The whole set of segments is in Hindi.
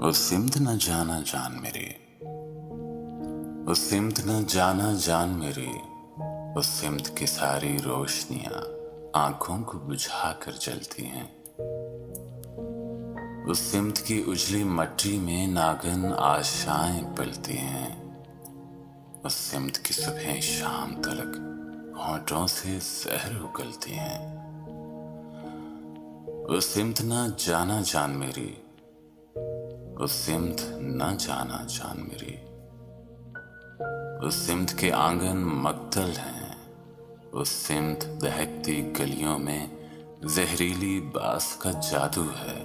उस सिमत न जाना जान मेरी, उस सिमत न जाना जान मेरी। उस सिमत की सारी रोशनियां आंखों को बुझा कर जलती हैं। उस सिमत की उजली मट्टी में नागन आशाएं पलती हैं। उस सिमत की सुबह शाम तलक होंठों से जहर उगलती हैं। उस सिमत न जाना जान मेरी, उस सिमत न जाना जान मेरी। उस सिमत के आंगन मक्तल हैं। उस सिमत दहकती गलियों में जहरीली बास का जादू है।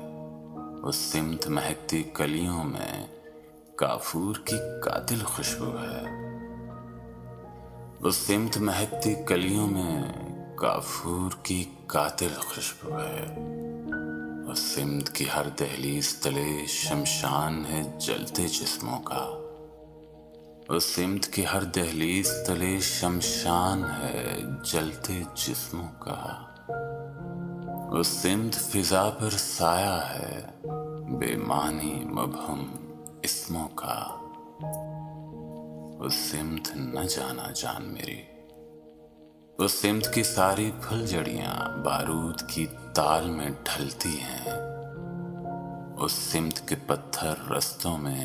उस सिमत महकती कलियों में काफूर की कातिल खुशबू है। उस सिमत महकती कलियों में काफूर की कातिल खुशबू है। उस सिमत की हर दहलीज तले शमशान है जलते जिस्मों का। उस सिमत की हर दहलीज तले शमशान है जलते जिस्मों का। उस सिमत फिजा पर साया है बेमानी मबहम इस्मों का। उस सिमत न जाना जान मेरी, उस सिमत की सारी फुलझड़ियां बारूद की ताल में ढलती हैं। उस सिमत के पत्थर रस्तों में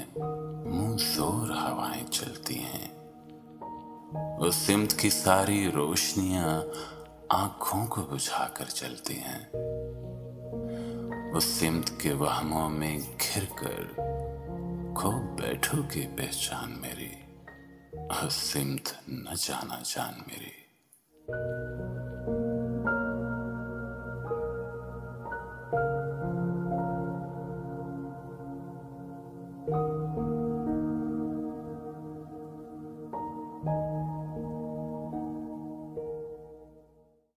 मुंह जोर हवाएं चलती हैं। उस सिमत की सारी रोशनियां आंखों को बुझाकर चलती हैं। उस सिमत के वहमों में घिर कर खो बैठोगी पहचान मेरी। उस सिमत न जाना जान मेरी।